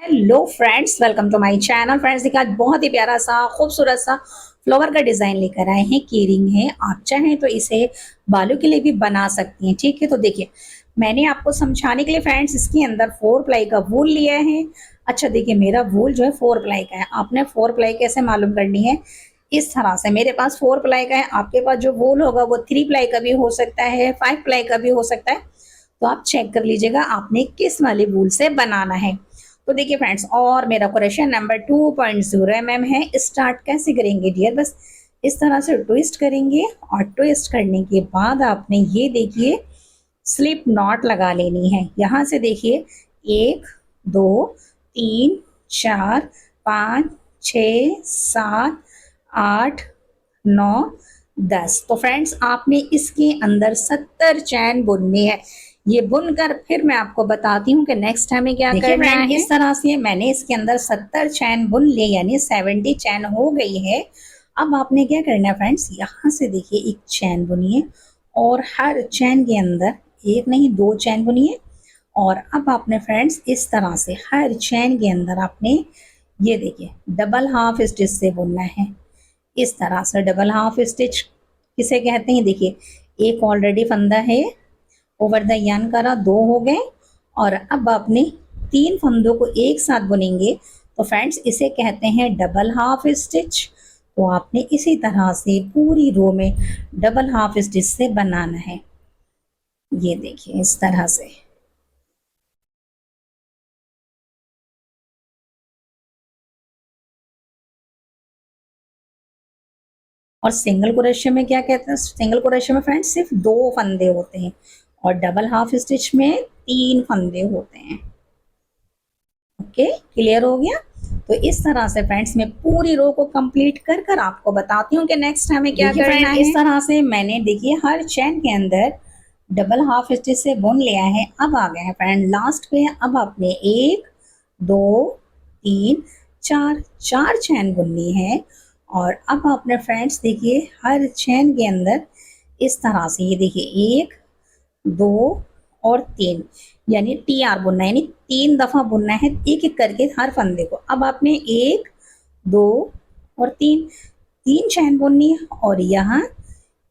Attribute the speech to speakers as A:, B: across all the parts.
A: Hello friends, welcome to my channel. Friends देखिए, आज बहुत ही प्यारा सा खूबसूरत सा फ्लावर का डिजाइन लेकर आए हैं। कीरिंग है, आप चाहें तो इसे बालों के लिए भी बना सकती हैं। ठीक है, तो देखिए मैंने आपको समझाने के लिए फ्रेंड्स इसके अंदर 4 प्लाई का वूल लिया है। अच्छा देखिए, मेरा वूल जो है 4 प्लाई का है। आपने 4 प्लाई कैसे मालूम करनी है, इस तरह से मेरे पास 4 प्लाई का है। आपके पास जो वूल होगा वो 3 प्लाई का भी हो सकता है, 5 प्लाई का भी हो सकता है। तो आप चेक कर लीजिएगा आपने किस वाले वूल से बनाना है। तो देखिए फ्रेंड्स, और मेरा क्वेश्चन नंबर 2.0 है। स्टार्ट कैसे करेंगे डियर, बस इस तरह से ट्विस्ट करेंगे और ट्विस्ट करने के बाद आपने ये देखिए स्लिप नॉट लगा लेनी है। यहाँ से देखिए 1 2 3 4 5 6 7 8 9 10। तो फ्रेंड्स आपने इसके अंदर 70 चैन बुननी है। ये बुनकर फिर मैं आपको बताती हूँ कि नेक्स्ट हमें क्या करना है। इस तरह से मैंने इसके अंदर 70 चैन बुन ली, यानी 70 चैन हो गई है। अब आपने क्या करना है फ्रेंड्स, यहाँ से देखिए एक चैन बुनिए और हर चैन के अंदर एक नहीं 2 चैन बुनिए। और अब आपने फ्रेंड्स इस तरह से हर चैन के अंदर आपने ये देखिए डबल हाफ स्टिच से बुनना है। इस तरह से डबल हाफ स्टिच किसे कहते हैं, देखिए एक ऑलरेडी फंदा है, ओवर द यान करा 2 हो गए, और अब आपने 3 फंदों को एक साथ बुनेंगे तो फ्रेंड्स इसे कहते हैं डबल हाफ स्टिच। तो आपने इसी तरह से पूरी रो में डबल हाफ स्टिच से बनाना है। ये देखिए इस तरह से। और सिंगल क्रोशे में क्या कहते हैं, सिंगल क्रोशे में फ्रेंड्स सिर्फ 2 फंदे होते हैं और डबल हाफ स्टिच में 3 फंदे होते हैं। ओके, क्लियर हो गया। तो इस तरह से फ्रेंड्स मैं पूरी रो को कंप्लीट कर कर आपको बताती हूँ कि नेक्स्ट हमें क्या करना है। इस तरह से मैंने देखिए हर चैन के अंदर डबल हाफ स्टिच से बुन लिया है। अब आ गए हैं फ्रेंड लास्ट पे। अब आपने 1 2 3 4 4 चैन बुननी है। और अब आपने फ्रेंड्स देखिए हर चैन के अंदर इस तरह से ये देखिए 1 2 और 3, यानी टी आर बुनना है, यानी 3 दफा बुनना है एक एक करके हर फंदे को। अब आपने 1 2 और 3 3 चैन बुननी है और यहाँ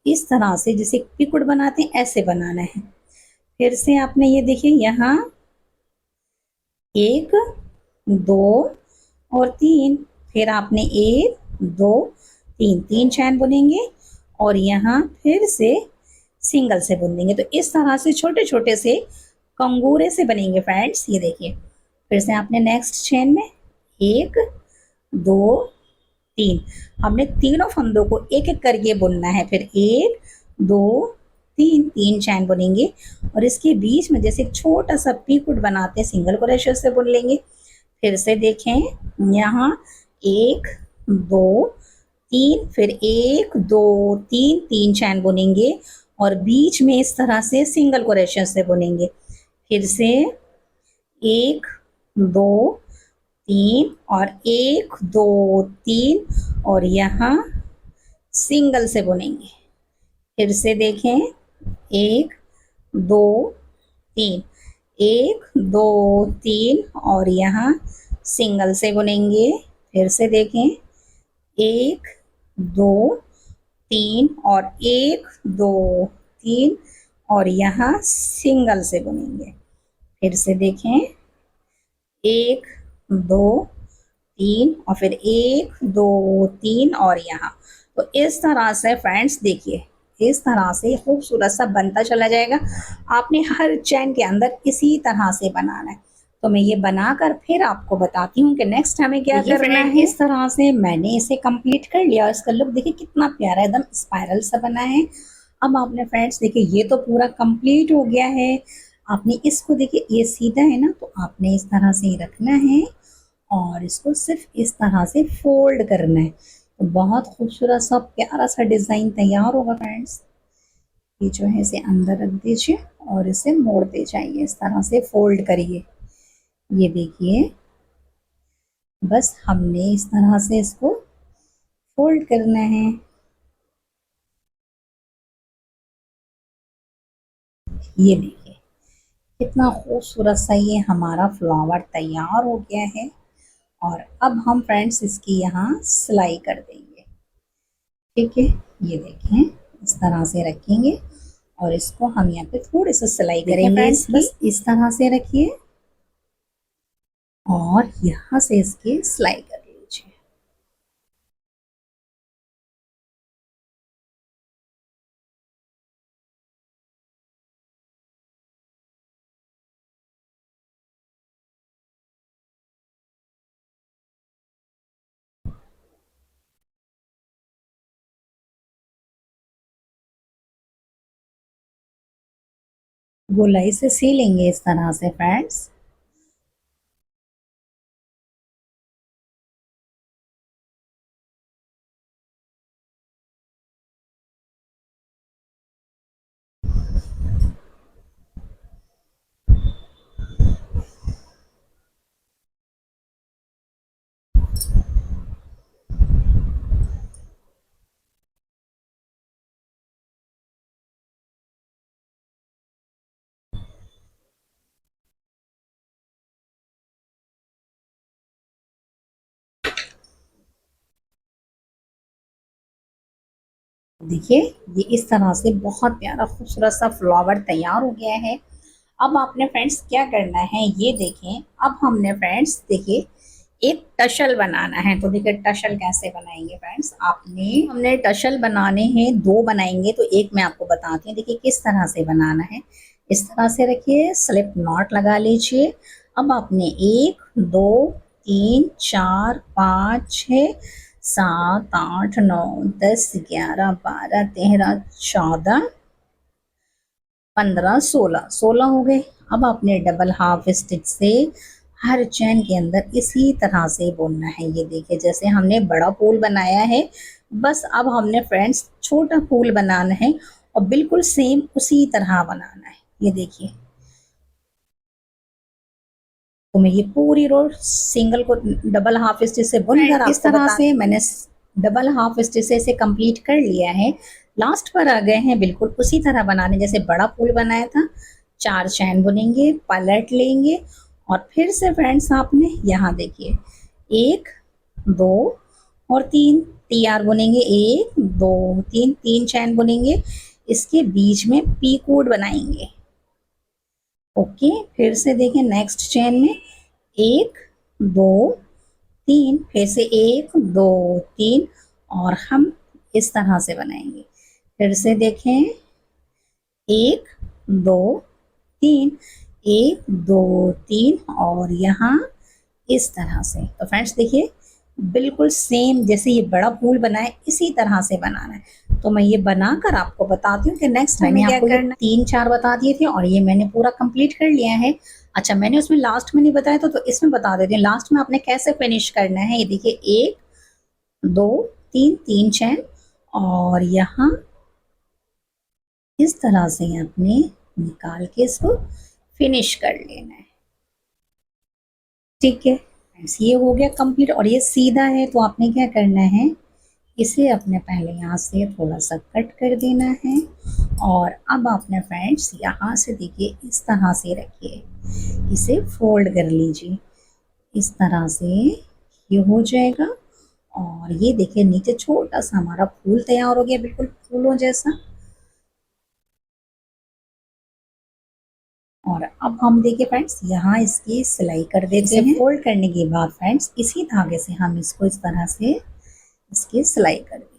A: इस तरह से जैसे पिकुड़ बनाते हैं ऐसे बनाना है। फिर से आपने ये देखिए यहाँ 1 2 और 3, फिर आपने 1 2 3 3 चैन बुनेंगे और यहाँ फिर से सिंगल से बुन देंगे। तो इस तरह से छोटे छोटे से कंगूरे से बनेंगे फ्रेंड्स। ये देखिए फिर से आपने नेक्स्ट चेन में 1 2 3, हमने तीनों फंदों को एक एक करके बुनना है। फिर 1 2 3 3 चैन बुनेंगे और इसके बीच में जैसे एक छोटा सा पीकुट बनाते सिंगल क्रोशे से बुन लेंगे। फिर से देखें यहाँ 1 2 3, फिर 1 2 3 3 चैन बुनेंगे और बीच में इस तरह से सिंगल क्रोशे से बुनेंगे। फिर से 1 2 3 और 1 2 3 और यहाँ सिंगल से बुनेंगे। फिर से देखें 1 2 3 1 2 3 और यहाँ सिंगल से बुनेंगे। फिर से देखें 1 2 3 और 1 2 3 और यहाँ सिंगल से बुनेंगे। फिर से देखें 1 2 3 और फिर 1 2 3 और यहाँ। तो इस तरह से फ्रेंड्स देखिए इस तरह से खूबसूरत सा बनता चला जाएगा। आपने हर चैन के अंदर इसी तरह से बनाना है। तो मैं ये बनाकर फिर आपको बताती हूँ कि नेक्स्ट हमें क्या करना है। इस तरह से मैंने इसे कंप्लीट कर लिया। इसका लुक देखिए कितना प्यारा एकदम स्पाइरल सा बना है। अब आपने फ्रेंड्स देखिए ये तो पूरा कंप्लीट हो गया है। आपने इसको देखिए ये सीधा है ना, तो आपने इस तरह से ही रखना है और इसको सिर्फ इस तरह से फोल्ड करना है। तो बहुत खूबसूरत सा प्यारा सा डिजाइन तैयार होगा फ्रेंड्स। ये जो है इसे अंदर रख दीजिए और इसे मोड़ते जाइए, इस तरह से फोल्ड करिए। ये देखिए बस हमने इस तरह से इसको फोल्ड करना है। ये देखिए कितना खूबसूरत सा ये हमारा फ्लावर तैयार हो गया है। और अब हम फ्रेंड्स इसकी यहाँ सिलाई कर देंगे। ठीक है, ये देखें इस तरह से रखेंगे और इसको हम यहाँ पे थोड़ी सी सिलाई करेंगे इसकी। बस इस तरह से रखिए और यहाँ से इसकी सिलाई कर लीजिए। गोलाई से सी लेंगे इस तरह से फ्रेंड्स। देखिए ये इस तरह से बहुत प्यारा खूबसूरत सा फ्लावर तैयार हो गया है। अब आपने फ्रेंड्स क्या करना है ये देखें। अब हमने फ्रेंड्स देखिए एक टशल बनाना है। तो देखिए टशल कैसे बनाएंगे फ्रेंड्स। हमने टशल बनाने हैं, दो बनाएंगे तो एक मैं आपको बताती हूँ। देखिए किस तरह से बनाना है। इस तरह से रखिए, स्लिप नॉट लगा लीजिए। अब आपने 1 2 3 4 5 6 7 8 9 10 11 12 13 14 15 16 हो गए। अब आपने डबल हाफ स्टिच से हर चैन के अंदर इसी तरह से बुनना है। ये देखिए जैसे हमने बड़ा फूल बनाया है, बस अब हमने फ्रेंड्स छोटा फूल बनाना है और बिल्कुल सेम उसी तरह बनाना है। ये देखिए तो मैं ये पूरी रो सिंगल को डबल हाफ स्टिच से बुनकर इस तरह से मैंने डबल हाफ स्टिच से इसे कंप्लीट कर लिया है। लास्ट पर आ गए हैं बिल्कुल उसी तरह बनाने जैसे बड़ा फूल बनाया था। 4 चैन बुनेंगे, पलट लेंगे और फिर से फ्रेंड्स आपने यहाँ देखिए 1 2 और 3 तैयार बुनेंगे। 1 2 3 3 चैन बुनेंगे, इसके बीच में पी कोड बनाएंगे। ओके, फिर से देखें नेक्स्ट चेन में 1 2 3, फिर से 1 2 3 और हम इस तरह से बनाएंगे। फिर से देखें 1 2 3, 1 2 3 और यहाँ इस तरह से। तो फ्रेंड्स देखिए बिल्कुल सेम जैसे ये बड़ा फूल बनाए इसी तरह से बनाना है। तो मैं ये बनाकर आपको बताती हूँ कि नेक्स्ट मैंने आपको ये 3 4 बता दिए थे और ये मैंने पूरा कंप्लीट कर लिया है। अच्छा मैंने उसमें लास्ट में नहीं बताया तो इसमें बता देती हूँ लास्ट में आपने कैसे फिनिश करना है। ये देखिए 1 2 3 3 चैन और यहाँ इस तरह से आपने निकाल के इसको फिनिश कर लेना है। ठीक है फ्रेंड्स, ये हो गया कंप्लीट और ये सीधा है। तो आपने क्या करना है, इसे अपने पहले यहाँ से थोड़ा सा कट कर देना है और अब आपने फ्रेंड्स यहाँ से देखिए इस तरह से रखिए, इसे फोल्ड कर लीजिए इस तरह से। ये हो जाएगा और ये देखिए नीचे छोटा सा हमारा फूल तैयार हो गया, बिल्कुल फूलों जैसा। और अब हम देखिए फ्रेंड्स यहाँ इसकी सिलाई कर देते हैं। फोल्ड करने के बाद फ्रेंड्स इसी धागे से हम इसको इस तरह से इसकी सिलाई कर देंगे।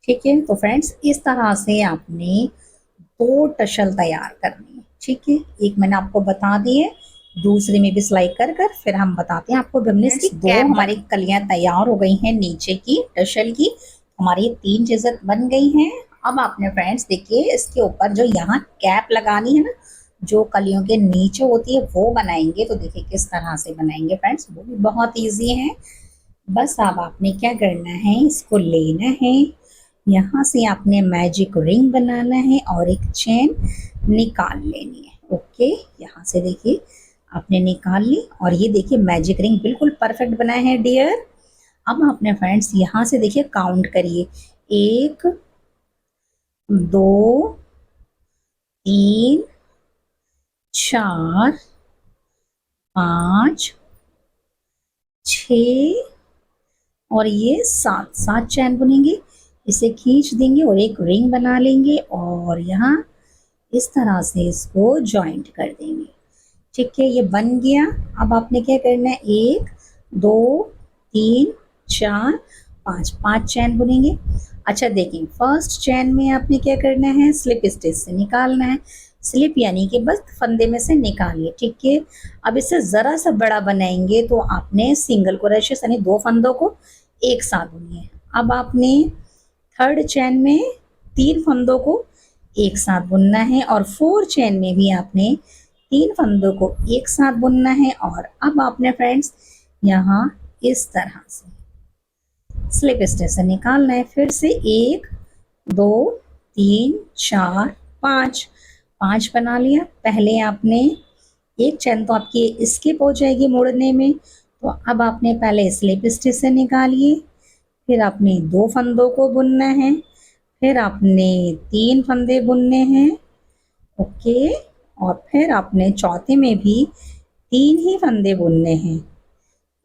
A: ठीक है, तो फ्रेंड्स इस तरह से आपने 2 टशल तैयार करनी है। ठीक है, एक मैंने आपको बता दी है, दूसरे में भी सिलाई कर कर फिर हम बताते हैं आपको हमने इसकी 2 हमारी कलियां तैयार हो गई हैं नीचे की टशल की। हमारी 3 चीजें बन गई हैं। अब आपने फ्रेंड्स देखिए इसके ऊपर जो यहाँ कैप लगानी है ना, जो कलियों के नीचे होती है वो बनाएंगे। तो देखिए किस तरह से बनाएंगे फ्रेंड्स, वो भी बहुत ईजी है। बस अब आपने क्या करना है, इसको लेना है, यहाँ से आपने मैजिक रिंग बनाना है और एक चेन निकाल लेनी है। ओके, यहाँ से देखिए आपने निकाल ली और ये देखिए मैजिक रिंग बिल्कुल परफेक्ट बना है डियर। अब अपने फ्रेंड्स यहाँ से देखिए काउंट करिए, 1 2 3 4 5 6 और ये 7 चैन बुनेंगे। इसे खींच देंगे और एक रिंग बना लेंगे और यहाँ इस तरह से इसको जॉइंट कर देंगे। ठीक है, ये बन गया। अब आपने क्या करना है, 1 2 3 4 5 5 चैन बुनेंगे। अच्छा देखिए, फर्स्ट चैन में आपने क्या करना है, स्लिप स्टिच से निकालना है। स्लिप यानी कि बस फंदे में से निकालिए। ठीक है, अब इसे ज़रा सा बड़ा बनाएंगे तो आपने सिंगल क्रोशेट यानी 2 फंदों को एक साथ बुनिए। अब आपने थर्ड चैन में 3 फंदों को एक साथ बुनना है और 4 चैन में भी आपने 3 फंदों को एक साथ बुनना है। और अब आपने फ्रेंड्स यहाँ इस तरह से स्लिप स्टिच से निकालना है। फिर से 1 2 3 4 5 5 बना लिया। पहले आपने एक चैन तो आपकी स्किप हो जाएगी मुड़ने में, तो अब आपने पहले स्लिप स्टिच से निकालिए। फिर आपने 2 फंदों को बुनना है, फिर आपने 3 फंदे बुनने हैं। ओके, और फिर आपने चौथे में भी 3 ही फंदे बुनने हैं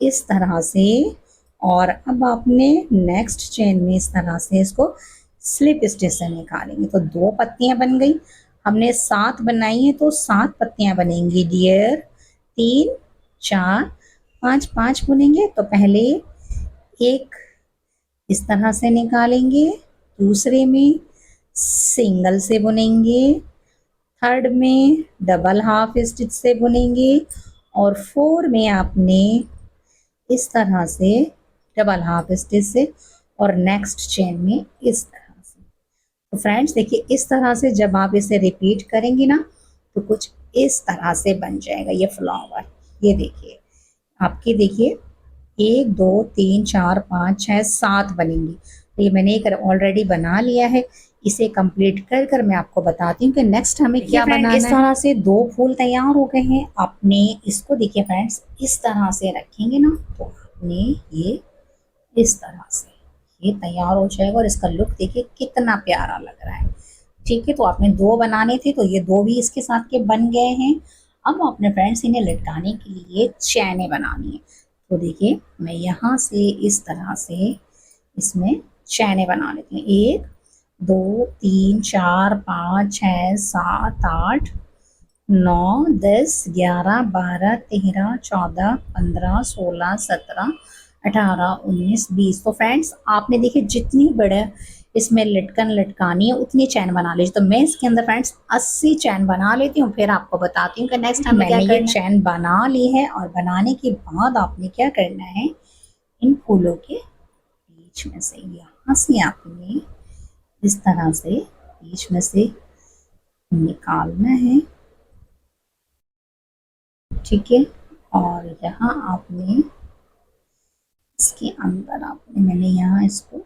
A: इस तरह से। और अब आपने नेक्स्ट चेन में इस तरह से इसको स्लिप स्टिच से निकालेंगे तो 2 पत्तियां बन गई। हमने 7 बनाई है तो 7 पत्तियां बनेंगी डियर। 3 4 5 5 बुनेंगे तो पहले एक इस तरह से निकालेंगे, दूसरे में सिंगल से बुनेंगे, थर्ड में डबल हाफ स्टिच से बुनेंगे और 4 में आपने इस तरह से डबल हाफ स्टिच से और नेक्स्ट चेन में इस तरह से। तो फ्रेंड्स देखिए, इस तरह से जब आप इसे रिपीट करेंगे ना तो कुछ इस तरह से बन जाएगा ये फ्लावर। ये देखिए आपके, देखिए 1 2 3 4 5 6 7 बनेंगी। तो ये मैंने एक ऑलरेडी बना लिया है। इसे कंप्लीट कर कर मैं आपको बताती हूँ कि नेक्स्ट हमें क्या बनाना है। इस तरह से 2 फूल तैयार हो गए हैं। आपने इसको देखिए फ्रेंड्स इस तरह से रखेंगे ना तो आपने ये इस तरह से ये तैयार हो जाएगा और इसका लुक देखिए कितना प्यारा लग रहा है। ठीक है, तो आपने 2 बनाने थे तो ये 2 भी इसके साथ के बन गए हैं। अब आपने फ्रेंड्स इन्हें लटकाने के लिए चैनें बनानी है। तो देखिए मैं यहाँ से इस तरह से इसमें चैनें बना लेती हूँ। 1 2 3 4 5 6 7 8 9 10 11 12 13 14 15 16 17 18 19 20। तो फ्रेंड्स आपने देखिए जितनी बड़े इसमें लटकन लटकानी है उतनी चैन बना लीजिए। तो मैं इसके अंदर फ्रेंड्स 80 चैन बना लेती हूँ, फिर आपको बताती हूँ कि नेक्स्ट हमें क्या करना है। ये चैन बना ली है और बनाने के बाद आपने क्या करना है, इन फूलों के बीच में से यहाँ से आपने इस तरह से बीच में से निकालना है। ठीक है, और यहाँ आपने इसके अंदर आपने मैंने यहाँ इसको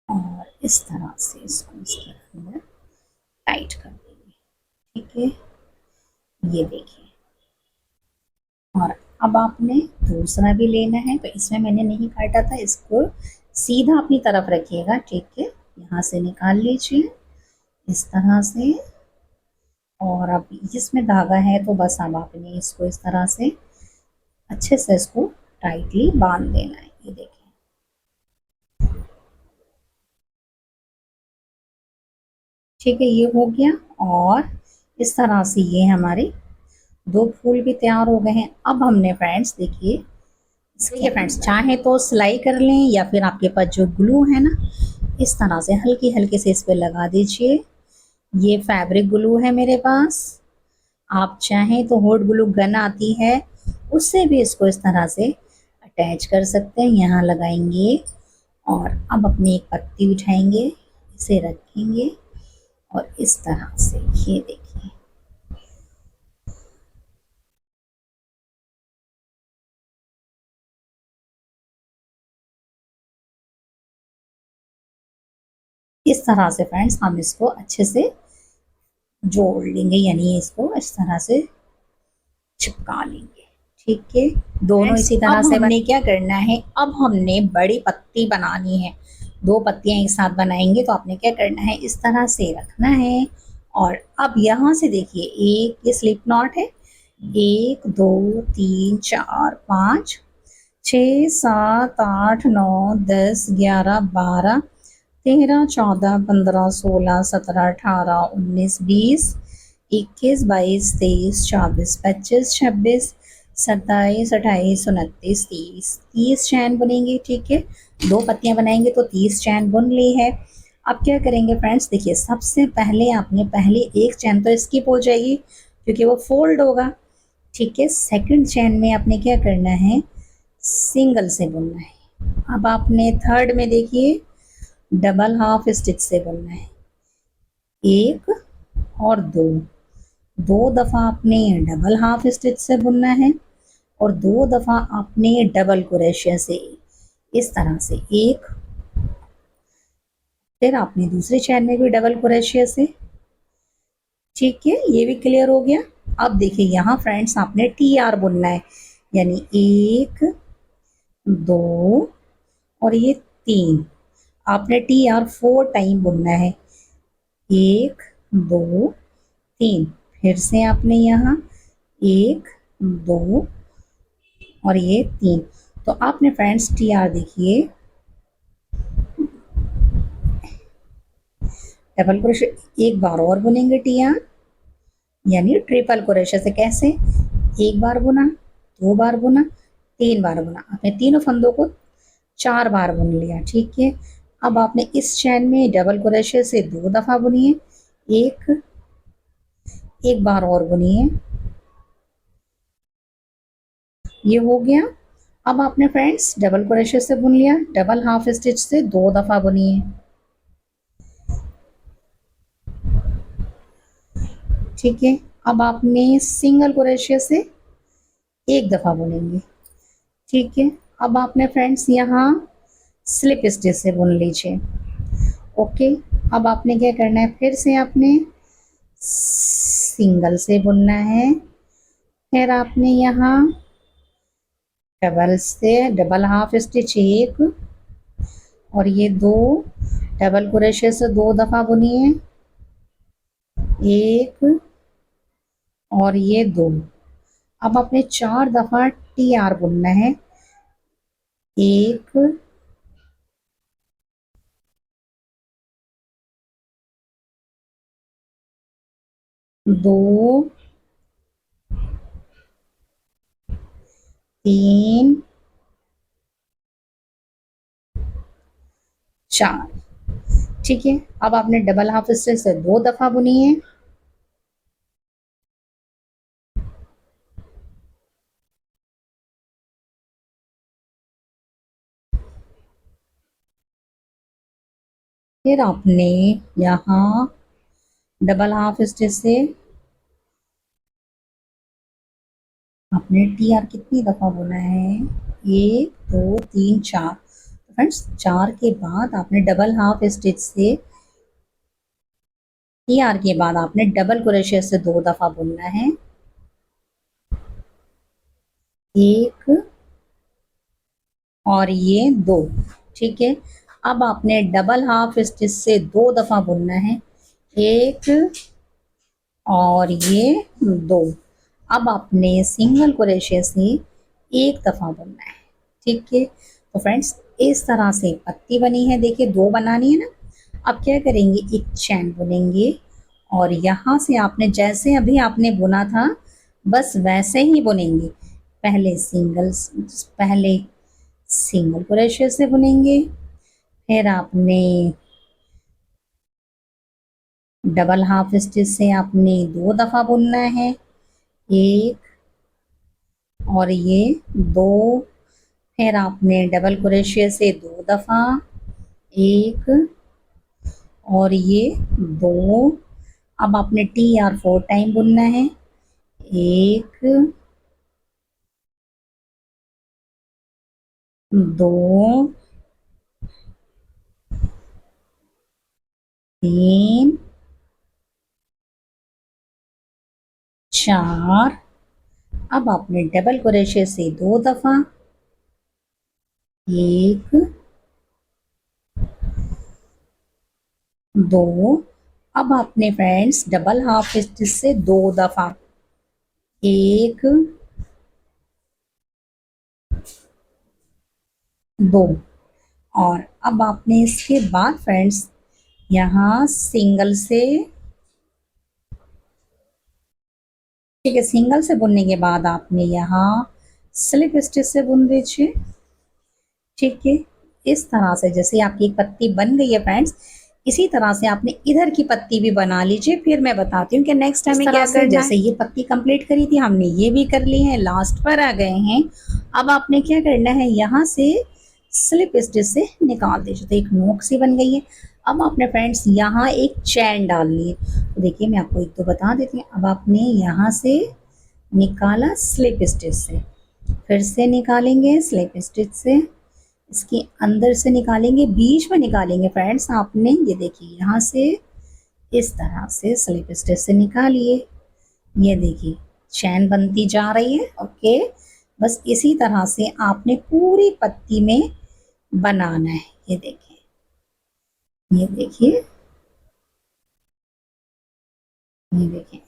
A: और इस तरह से इसको इसके अंदर टाइट कर देंगे। ठीक है, ये देखिए। और अब आपने दूसरा भी लेना है तो इसमें मैंने नहीं काटा था, इसको सीधा अपनी तरफ रखिएगा। ठीक है, यहाँ से निकाल लीजिए इस तरह से। और अब इसमें धागा है तो बस अब आपने इसको इस तरह से अच्छे से इसको टाइटली बांध देना है। ये देखिए, ठीक है, ये हो गया। और इस तरह से ये हमारे 2 फूल भी तैयार हो गए हैं। अब हमने फ्रेंड्स देखिए इसके फ्रेंड्स चाहे तो सिलाई कर लें या फिर आपके पास जो ग्लू है ना इस तरह से हल्की हल्के से इस पे लगा दीजिए। ये फैब्रिक ग्लू है मेरे पास, आप चाहें तो हॉट ग्लू गन आती है उससे भी इसको इस तरह से अटैच कर सकते हैं। यहाँ लगाएंगे और अब अपनी एक पत्ती उठाएंगे, इसे रखेंगे और इस तरह से ये देखिए। इस तरह से फ्रेंड्स हम इसको अच्छे से जोड़ लेंगे, यानी इसको इस तरह से चिपका लेंगे। ठीक है, दोनों इसी तरह से। हमने क्या करना है, अब हमने बड़ी पत्ती बनानी है। दो पत्तियां एक साथ बनाएंगे तो आपने क्या करना है, इस तरह से रखना है। और अब यहाँ से देखिए, एक ये स्लिप नॉट है, 1 2 3 4 5 6 7 8 9 10 11 12 13 14 15 16 17 18 19 20 21 22 23 24 25 26 27 28 29 30 30 चैन बुनेंगे। ठीक है, दो पत्तियां बनाएंगे तो 30 चैन बुन ली है। अब क्या करेंगे फ्रेंड्स, देखिए सबसे पहले आपने पहले एक चैन तो स्किप हो जाएगी क्योंकि वो फोल्ड होगा। ठीक है, सेकंड चैन में आपने क्या करना है, सिंगल से बुनना है। अब आपने थर्ड में देखिए डबल हाफ स्टिच से बुनना है, एक और दो, दो दफा आपने डबल हाफ स्टिच से बुनना है और दो दफा आपने डबल क्रोशे से, इस तरह से एक, फिर आपने दूसरे चैन में भी डबल क्रोशे से। ठीक है, ये भी क्लियर हो गया। अब देखिए यहाँ फ्रेंड्स आपने टी आर बुनना है, यानी एक दो और ये तीन, आपने टी आर 4 टाइम बुनना है, एक दो तीन। फिर से आपने यहाँ एक दो और ये तीन। तो आपने फ्रेंड्स टी आर देखिए, डबल क्रोशे एक बार और बुनेंगे टी आर, यानी ट्रिपल क्रोशे से। कैसे, एक बार बुना, दो बार बुना, तीन बार बुना, आपने तीनों फंदों को 4 बार बुन लिया। ठीक है, अब आपने इस चैन में डबल क्रोशे से दो दफा बुनिए, एक एक बार और बुनिए, ये हो गया। अब आपने फ्रेंड्स डबल क्रोशे से बुन लिया, डबल हाफ स्टिच से दो दफा बुनिए। ठीक है, अब आपने सिंगल क्रोशे से एक दफा बुनेंगे। ठीक है, अब आपने फ्रेंड्स यहाँ स्लिप स्टिच से बुन लीजिए। ओके, अब आपने क्या करना है, फिर से आपने सिंगल से बुनना है, फिर आपने यहाँ डबल से डबल हाफ स्टिच एक और ये दो, डबल क्रोशे से दो दफा बुनिए, एक और ये दो। अब आपने 4 दफा टी आर बुनना है, एक दो तीन चार। ठीक है, अब आपने डबल हाफ स्टिच से दो दफा बुनी है, फिर आपने यहाँ डबल हाफ स्टिच से आपने टी आर कितनी दफा बुना है, एक दो तीन चार। फ्रेंड्स चार के बाद आपने डबल हाफ स्टिच से टी आर के बाद आपने डबल क्रोशे से दो दफा बुनना है, एक और ये दो। ठीक है, अब आपने डबल हाफ स्टिच से दो दफा बुनना है, एक और ये दो। अब आपने सिंगल क्रोशे से एक दफा बुनना है। ठीक है, तो फ्रेंड्स इस तरह से पत्ती बनी है। देखिए दो बनानी है ना। अब क्या करेंगे, एक चैन बुनेंगे और यहाँ से आपने जैसे अभी आपने बुना था बस वैसे ही बुनेंगे। पहले सिंगल क्रोशे से बुनेंगे, फिर आपने डबल हाफ स्टिच से आपने दो दफा बुनना है, एक और ये दो। फिर आपने डबल क्रोशे से दो दफा, एक और ये 2। अब आपने टी आर 4 टाइम बुनना है। 1, 2, 3, 4। अब आपने डबल क्रोशे से 2 दफा, 1, 2। अब आपने फ्रेंड्स डबल हाफ स्टिच से 2 दफा, 1, 2। और अब आपने इसके बाद फ्रेंड्स यहाँ सिंगल से, ठीक है, सिंगल से बुनने के बाद आपने यहाँ स्लिप स्टिच से बुन दीजिए। ठीक है, इस तरह से जैसे आपकी एक पत्ती बन गई है फ्रेंड्स, इसी तरह से आपने इधर की पत्ती भी बना लीजिए। फिर मैं बताती हूँ कि नेक्स्ट हमें क्या करना है। जैसे ये पत्ती कंप्लीट करी थी हमने, ये भी कर ली है, लास्ट पर आ गए हैं। अब आपने क्या करना है, यहाँ से स्लिप स्टिच से निकाल दीजिए। तो एक नोक सी बन गई है। अब आपने फ्रेंड्स यहाँ एक चैन डालनी है। तो देखिए मैं आपको एक तो बता देती हूँ। अब आपने यहाँ से निकाला स्लिप स्टिच से, फिर से निकालेंगे स्लिप स्टिच से, इसके अंदर से निकालेंगे, बीच में निकालेंगे फ्रेंड्स। आपने ये देखिए यहाँ से इस तरह से स्लिप स्टिच से निकालिए। ये देखिए चैन बनती जा रही है। ओके, बस इसी तरह से आपने पूरी पत्ती में बनाना है। ये देखिए, ये देखिए, ये देखिए,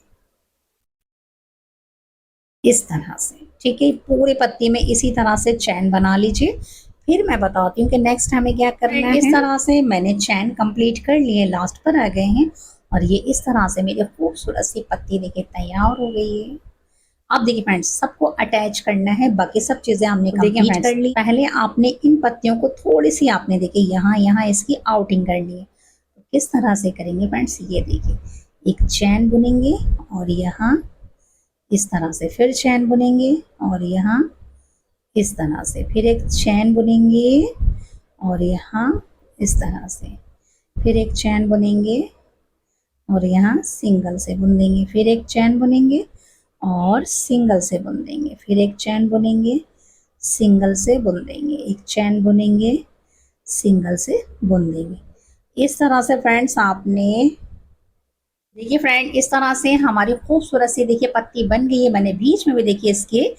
A: इस तरह से। ठीक है, पूरी पत्ती में इसी तरह से चैन बना लीजिए। फिर मैं बताती हूँ कि नेक्स्ट हमें क्या करना है। इस तरह से मैंने चैन कंप्लीट कर ली है, लास्ट पर आ गए हैं। और ये इस तरह से मेरी खूबसूरत सी पत्ती देखिए तैयार हो गई है। अब देखिए फ्रेंड्स, सबको अटैच करना है, बाकी सब चीजें हमने कंप्लीट कर ली। पहले आपने इन पत्तियों को थोड़ी सी आपने देखिए यहाँ यहाँ इसकी आउटिंग करनी है। तो किस तरह से करेंगे फ्रेंड्स, ये देखिए, एक चैन बुनेंगे और यहाँ इस तरह से फिर चैन बुनेंगे, और यहाँ इस तरह से फिर एक चैन बुनेंगे, और यहाँ इस तरह से फिर एक चैन बुनेंगे, और यहाँ सिंगल से बुन देंगे, फिर एक चैन बुनेंगे और सिंगल से बुन देंगे, फिर एक चैन बुनेंगे, सिंगल से बुन देंगे, एक चैन बुनेंगे, सिंगल से बुन देंगे। इस तरह से फ्रेंड्स आपने देखिए, फ्रेंड इस तरह से हमारी खूबसूरत सी देखिए पत्ती बन गई है। मैंने बीच में भी देखिए इसके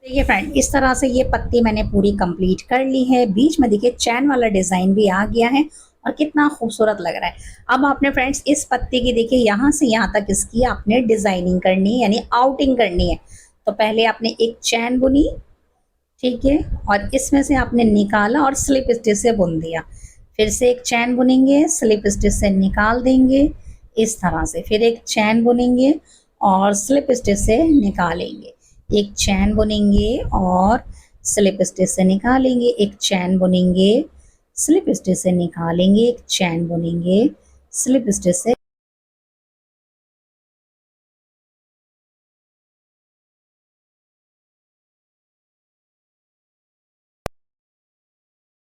A: देखिए फ्रेंड, इस तरह से ये पत्ती मैंने पूरी कंप्लीट कर ली है। बीच में देखिए चैन वाला डिजाइन भी आ गया है और कितना खूबसूरत लग रहा है। अब आपने फ्रेंड्स इस पत्ती की देखिए यहाँ से यहाँ तक इसकी आपने डिजाइनिंग करनी है, यानी आउटिंग करनी है। तो पहले आपने एक चैन बुनी, ठीक है, और इसमें से आपने निकाला और स्लिप स्टिच से बुन दिया। फिर से एक चैन बुनेंगे, स्लिप स्टिच से निकाल देंगे इस तरह से, फिर एक चैन बुनेंगे और स्लिप स्टिच से निकालेंगे, एक चैन बुनेंगे और स्लिप स्टिच से निकालेंगे, एक चैन बुनेंगे, स्लिप स्टिच से निकालेंगे, एक चैन बुनेंगे, स्लिप स्टिच से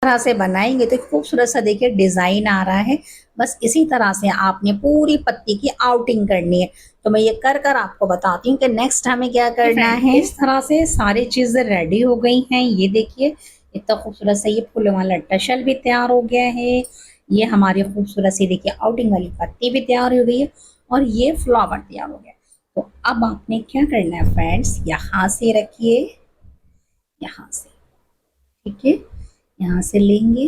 A: तरह से बनाएंगे तो एक खूबसूरत सा देखिए डिजाइन आ रहा है। बस इसी तरह से आपने पूरी पत्ती की आउटिंग करनी है। तो मैं ये कर कर आपको बताती हूँ कि नेक्स्ट हमें क्या करना है। इस तरह से सारी चीजें रेडी हो गई हैं। ये देखिए इतना खूबसूरत सा ये फूलों वाला टशल भी तैयार हो गया है। ये हमारी खूबसूरत सी देखिए आउटिंग वाली पत्ती भी तैयार हो गई है और ये फ्लावर तैयार हो गया। तो अब आपने क्या करना है फ्रेंड्स, यहाँ से रखिए, यहाँ से, ठीक है, यहाँ से लेंगे,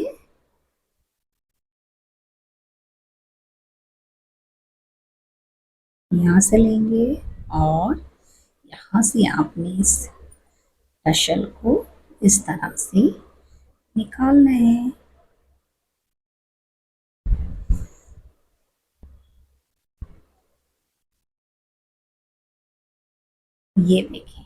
A: यहाँ से लेंगे और यहाँ से आपने इस टशल को इस तरह से निकालना है। ये देखें,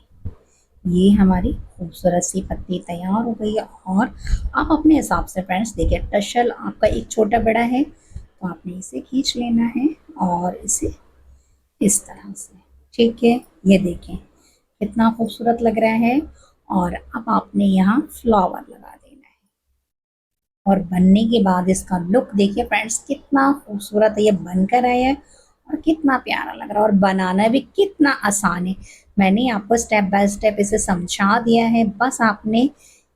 A: ये हमारी खूबसूरत सी पत्ती तैयार हो गई है। और आप अपने हिसाब से फ्रेंड्स देखिए, टशल आपका एक छोटा बड़ा है तो आपने इसे खींच लेना है और इसे इस तरह से, ठीक है, ये देखें कितना खूबसूरत लग रहा है। और अब आपने यहाँ फ्लावर लगा देना है और बनने के बाद इसका लुक देखिए फ्रेंड्स कितना खूबसूरत है, ये बनकर आया है और कितना प्यारा लग रहा है और बनाना भी कितना आसान है। मैंने आपको स्टेप बाय स्टेप इसे समझा दिया है, बस आपने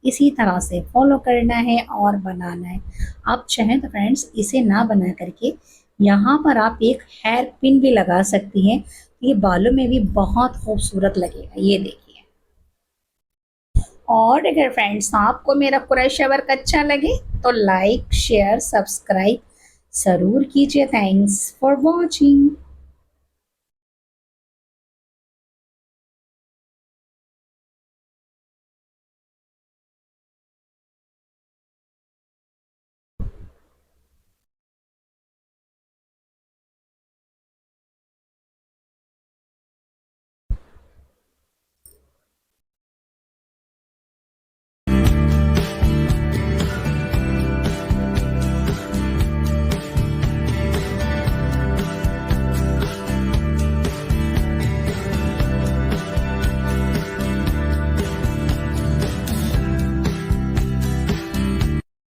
A: इसी तरह से फॉलो करना है और बनाना है। आप चाहें तो फ्रेंड्स इसे ना बना करके यहाँ पर आप एक हेयर पिन भी लगा सकती हैं, ये बालों में भी बहुत खूबसूरत लगेगा। ये देखिए। और अगर फ्रेंड्स आपको मेरा क्रोशे वर्क अच्छा लगे तो लाइक शेयर सब्सक्राइब ज़रूर कीजिए। Thanks for watching.